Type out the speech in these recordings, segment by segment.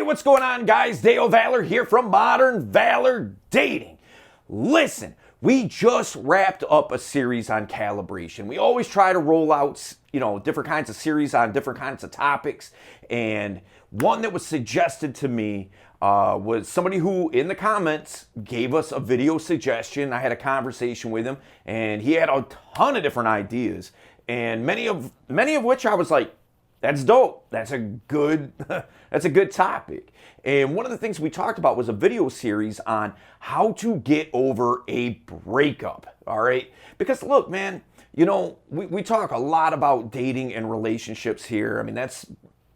what's going on, guys? Dale Valor here from Modern Valor Dating. Listen, we just wrapped up a series on calibration. We always try to roll out, different kinds of series on different kinds of topics. And one that was suggested to me was somebody who, in the comments, gave us a video suggestion. I had a conversation with him, and he had a ton of different ideas, and many of which I was like, that's dope. That's a good topic. And one of the things we talked about was a video series on how to get over a breakup. All right. Because look, man, we talk a lot about dating and relationships here. I mean, that's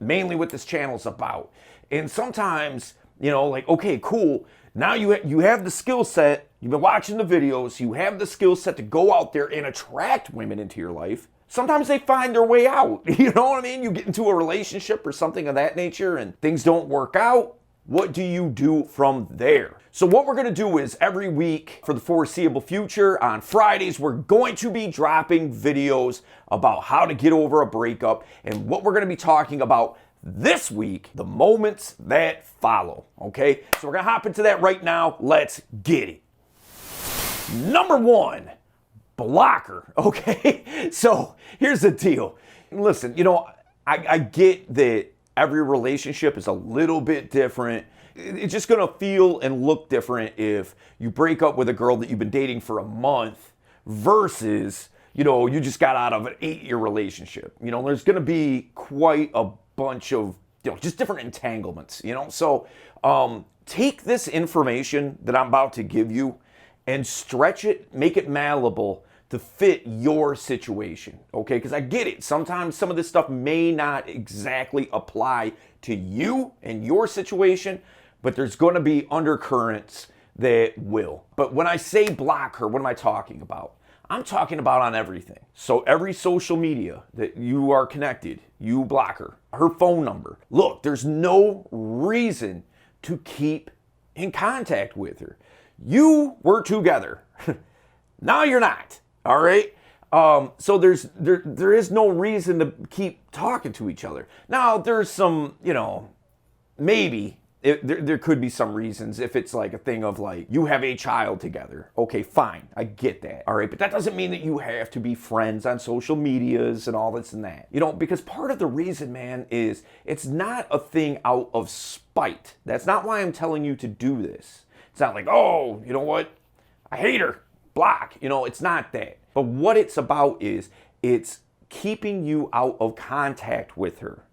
mainly what this channel is about. And sometimes, okay, cool. Now you have the skill set. You've been watching the videos. You have the skill set to go out there and attract women into your life. Sometimes they find their way out. You know what I mean? You get into a relationship or something of that nature and things don't work out. What do you do from there? So what we're going to do is every week for the foreseeable future, on Fridays, we're going to be dropping videos about how to get over a breakup. And what we're going to be talking about this week, the moments that follow. Okay? So we're going to hop into that right now. Let's get it. Number one. Blocker, okay? So here's the deal. Listen, I get that every relationship is a little bit different. It's just gonna feel and look different if you break up with a girl that you've been dating for a month versus, you just got out of an 8-year relationship. There's gonna be quite a bunch of, just different entanglements, So take this information that I'm about to give you and stretch it, make it malleable to fit your situation, okay? Because I get it. Sometimes some of this stuff may not exactly apply to you and your situation, but there's going to be undercurrents that will. But when I say block her, what am I talking about? I'm talking about on everything. So every social media that you are connected, you block her. Her phone number. Look, there's no reason to keep in contact with her. You were together. Now you're not. All right. So there is no reason to keep talking to each other. Now there's some, maybe there could be some reasons if it's like a thing of like you have a child together. Okay, fine. I get that. All right. But that doesn't mean that you have to be friends on social medias and all this and that, because part of the reason, man, is it's not a thing out of spite. That's not why I'm telling you to do this. It's not like, oh, you know what? I hate her. Block. It's not that. But what it's about is it's keeping you out of contact with her.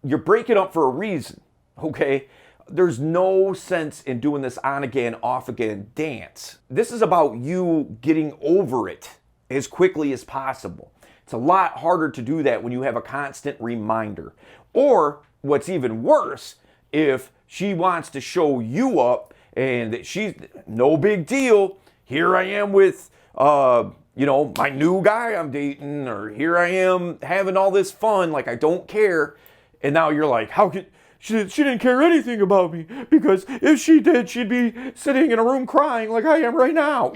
You're breaking up for a reason, okay? There's no sense in doing this on again, off again dance. This is about you getting over it as quickly as possible. It's a lot harder to do that when you have a constant reminder. Or what's even worse, if she wants to show you up and that she's no big deal, here I am with, my new guy I'm dating, or here I am having all this fun, like I don't care. And now you're like, how could, she didn't care anything about me, because if she did, she'd be sitting in a room crying like I am right now,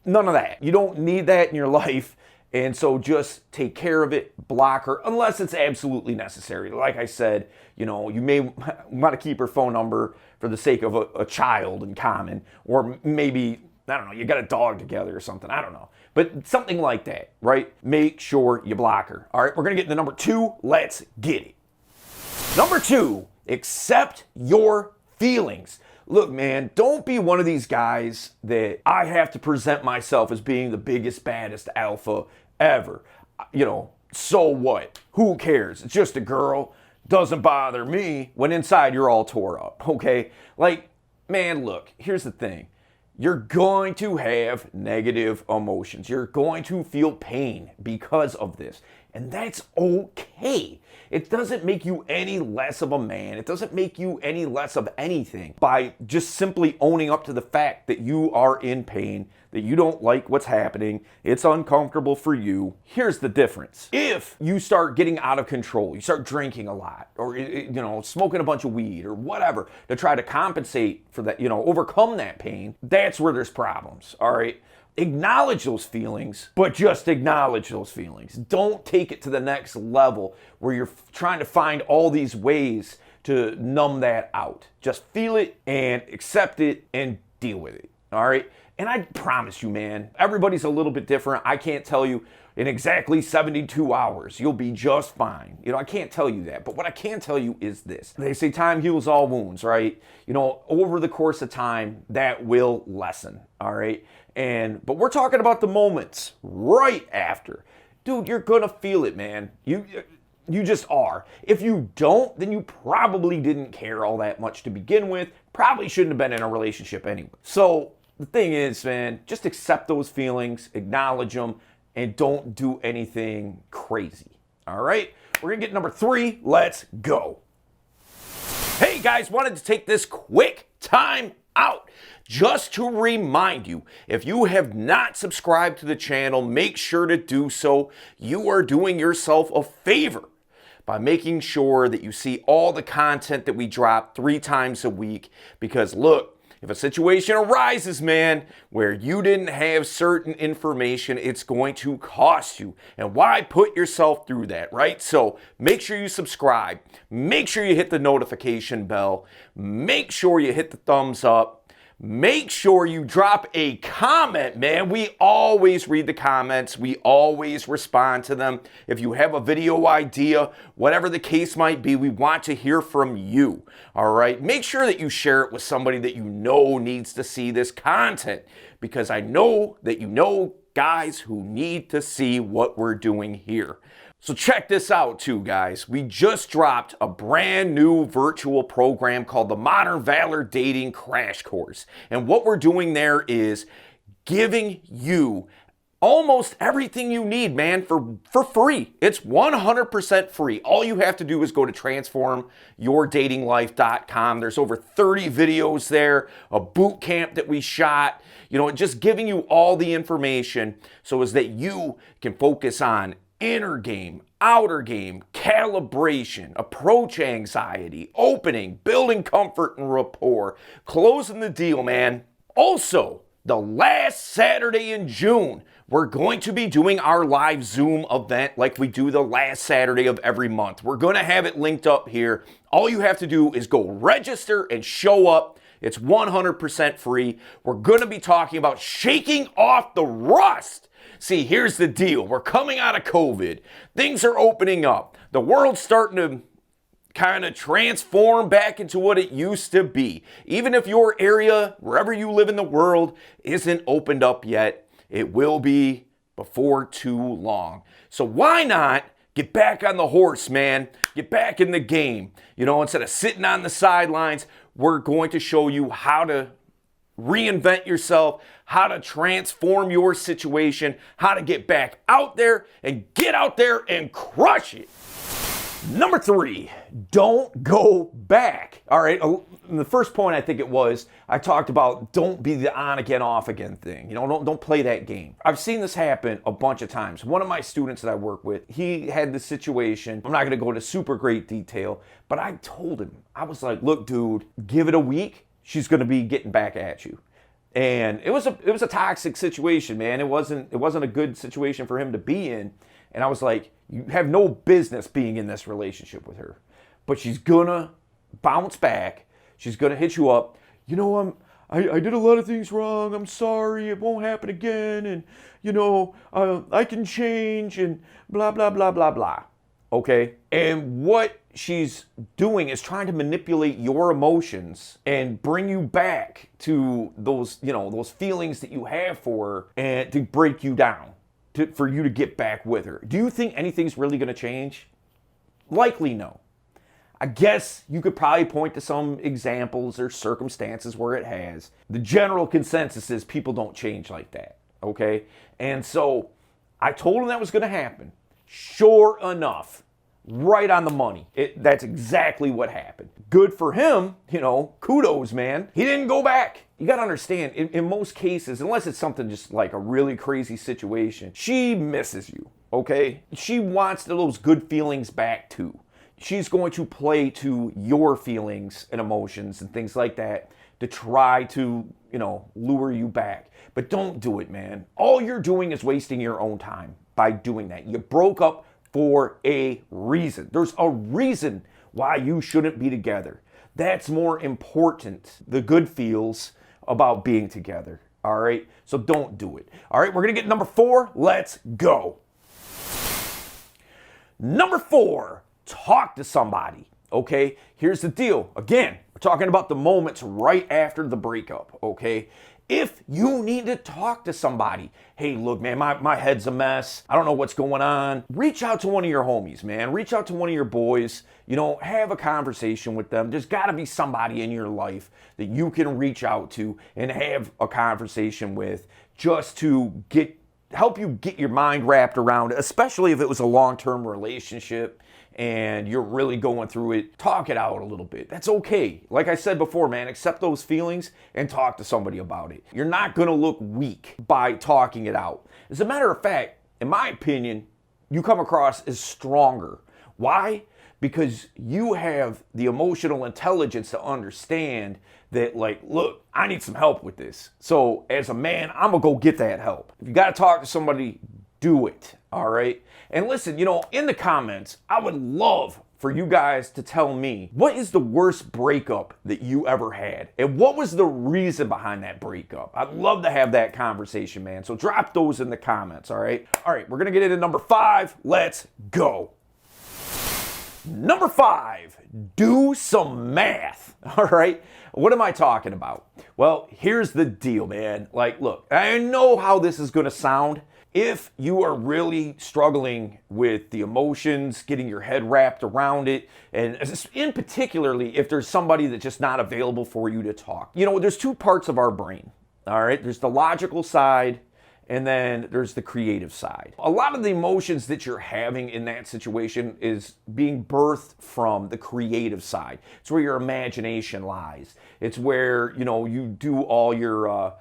None of that. You don't need that in your life. And so just take care of it, block her, unless it's absolutely necessary. Like I said, you may want to keep her phone number for the sake of a child in common, or maybe, I don't know, you got a dog together or something, I don't know. But something like that, right? Make sure you block her. All right, we're going to get into number 2. Let's get it. Number 2, accept your feelings. Look, man, don't be one of these guys that I have to present myself as being the biggest, baddest alpha ever. So what? Who cares? It's just a girl. Doesn't bother me, when inside you're all tore up, okay? Like, man, look, here's the thing. You're going to have negative emotions. You're going to feel pain because of this. And that's okay. It doesn't make you any less of a man. It doesn't make you any less of anything by just simply owning up to the fact that you are in pain, that you don't like what's happening, it's uncomfortable for you. Here's the difference. If you start getting out of control, you start drinking a lot, or smoking a bunch of weed or whatever to try to compensate for that, overcome that pain, that's where there's problems, all right? Acknowledge those feelings, but just acknowledge those feelings. Don't take it to the next level where you're trying to find all these ways to numb that out. Just feel it and accept it and deal with it. All right? And I promise you, man, everybody's a little bit different. I can't tell you in exactly 72 hours, you'll be just fine. I can't tell you that. But what I can tell you is this. They say time heals all wounds, right? Over the course of time, that will lessen, all right? But we're talking about the moments right after. Dude, you're gonna feel it, man. You just are. If you don't, then you probably didn't care all that much to begin with. Probably shouldn't have been in a relationship anyway. So the thing is, man, just accept those feelings, acknowledge them, and don't do anything crazy. All right? We're gonna get number 3. Let's go. Hey guys, wanted to take this quick time out just to remind you, if you have not subscribed to the channel, make sure to do so. You are doing yourself a favor by making sure that you see all the content that we drop 3 times a week. Because look, if a situation arises, man, where you didn't have certain information, it's going to cost you. And why put yourself through that, right? So make sure you subscribe. Make sure you hit the notification bell. Make sure you hit the thumbs up. Make sure you drop a comment, man. We always read the comments. We always respond to them. If you have a video idea, whatever the case might be, we want to hear from you, all right? Make sure that you share it with somebody that you know needs to see this content, because I know that you know guys who need to see what we're doing here. So check this out too, guys. We just dropped a brand new virtual program called the Modern Valor Dating Crash Course. And what we're doing there is giving you almost everything you need, man, for free. It's 100% free. All you have to do is go to transformyourdatinglife.com. There's over 30 videos there, a boot camp that we shot, just giving you all the information so as that you can focus on inner game, outer game, calibration, approach anxiety, opening, building comfort and rapport, closing the deal, man. Also, the last Saturday in June, we're going to be doing our live Zoom event like we do the last Saturday of every month. We're going to have it linked up here. All you have to do is go register and show up. It's 100% free. We're going to be talking about shaking off the rust. See, here's the deal. We're coming out of COVID. Things are opening up. The world's starting to kind of transform back into what it used to be. Even if your area, wherever you live in the world, isn't opened up yet, it will be before too long. So why not get back on the horse, man? Get back in the game. Instead of sitting on the sidelines, we're going to show you how to reinvent yourself, how to transform your situation, how to get back out there and crush it. Number 3, don't go back. All right, in the first point, I think it was, I talked about don't be the on again, off again thing. Don't play that game. I've seen this happen a bunch of times. One of my students that I work with, he had this situation. I'm not gonna go into super great detail, but I told him, I was like, look, dude, give it a week. She's going to be getting back at you. And it was a toxic situation, man. It wasn't a good situation for him to be in. And I was like, you have no business being in this relationship with her. But she's going to bounce back. She's going to hit you up. I did a lot of things wrong. I'm sorry. It won't happen again. And, I can change and blah, blah, blah, blah, blah. Okay? And what she's doing is trying to manipulate your emotions and bring you back to those feelings that you have for her and to break you down, for you to get back with her. Do you think anything's really going to change? Likely no. I guess you could probably point to some examples or circumstances where it has. The general consensus is people don't change like that, okay? And so I told him that was going to happen. Sure enough, right on the money. That's exactly what happened. Good for him, kudos, man. He didn't go back. You got to understand, in most cases, unless it's something just like a really crazy situation, she misses you, okay? She wants those good feelings back too. She's going to play to your feelings and emotions and things like that to try to, lure you back. But don't do it, man. All you're doing is wasting your own time by doing that. You broke up for a reason. There's a reason why you shouldn't be together. That's more important, the good feels about being together. All right, so don't do it. All right, we're gonna get number 4. Let's go. Number 4, talk to somebody. Okay, here's the deal. Again, we're talking about the moments right after the breakup. Okay, if you need to talk to somebody, hey, look, man, my head's a mess. I don't know what's going on. Reach out to one of your homies, man. Reach out to one of your boys. You know, have a conversation with them. There's got to be somebody in your life that you can reach out to and have a conversation with, just to help you get your mind wrapped around it, especially if it was a long-term relationship and you're really going through it. Talk it out a little bit. That's okay. Like I said before, man, accept those feelings and talk to somebody about it. You're not going to look weak by talking it out. As a matter of fact, in my opinion, you come across as stronger. Why? Because you have the emotional intelligence to understand that, like, look, I need some help with this. So as a man, I'm going to go get that help. If you got to talk to somebody, do it. All right. And listen, you know, in the comments, I would love for you guys to tell me, what is the worst breakup that you ever had? And what was the reason behind that breakup? I'd love to have that conversation, man. So drop those in the comments. All right. All right. We're going to get into number 5. Let's go. Number 5, do some math. All right. What am I talking about? Well, here's the deal, man. Like, look, I know how this is going to sound. If you are really struggling with the emotions, getting your head wrapped around it, and in particularly if there's somebody that's just not available for you to talk. You know, there's 2 parts of our brain. All right. There's the logical side, and then there's the creative side. A lot of the emotions that you're having in that situation is being birthed from the creative side. It's where your imagination lies. It's where, you know, you do all your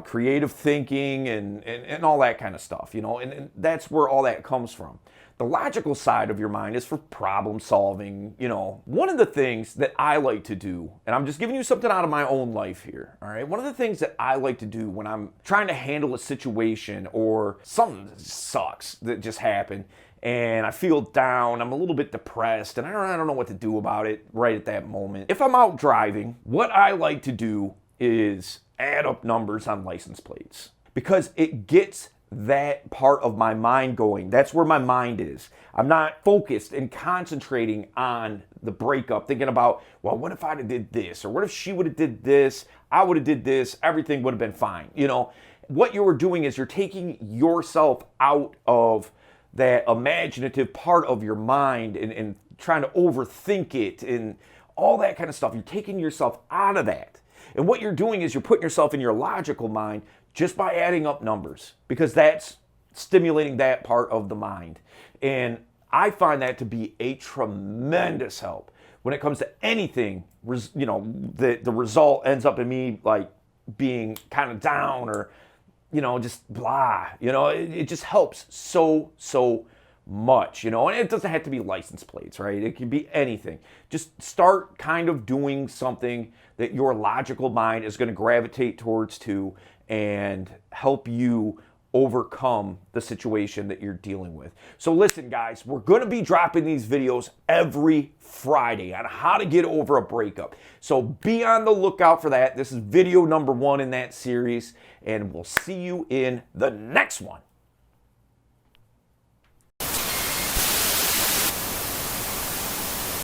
creative thinking and all that kind of stuff, you know, and that's where all that comes from. The logical side of your mind is for problem solving. You know, one of the things that I like to do, and I'm just giving you something out of my own life here, all right? One of the things that I like to do when I'm trying to handle a situation or something that sucks that just happened and I feel down, I'm a little bit depressed, and I don't know what to do about it right at that moment. If I'm out driving, what I like to do is add up numbers on license plates, because it gets that part of my mind going. That's where my mind is. I'm not focused and concentrating on the breakup, thinking about, well, what if I did this? Or what if she would have did this? I would have did this. Everything would have been fine. You know, what you're doing is you're taking yourself out of that imaginative part of your mind and trying to overthink it and all that kind of stuff. You're taking yourself out of that. And what you're doing is you're putting yourself in your logical mind just by adding up numbers, because that's stimulating that part of the mind. And I find that to be a tremendous help when it comes to anything. You know, the result ends up in me like being kind of down or, you know, just blah. You know, it just helps so much, you know, and it doesn't have to be license plates, right? It can be anything. Just start kind of doing something that your logical mind is going to gravitate towards too, and help you overcome the situation that you're dealing with. So listen, guys, we're going to be dropping these videos every Friday on how to get over a breakup. So be on the lookout for that. This is video number 1 in that series, and we'll see you in the next one.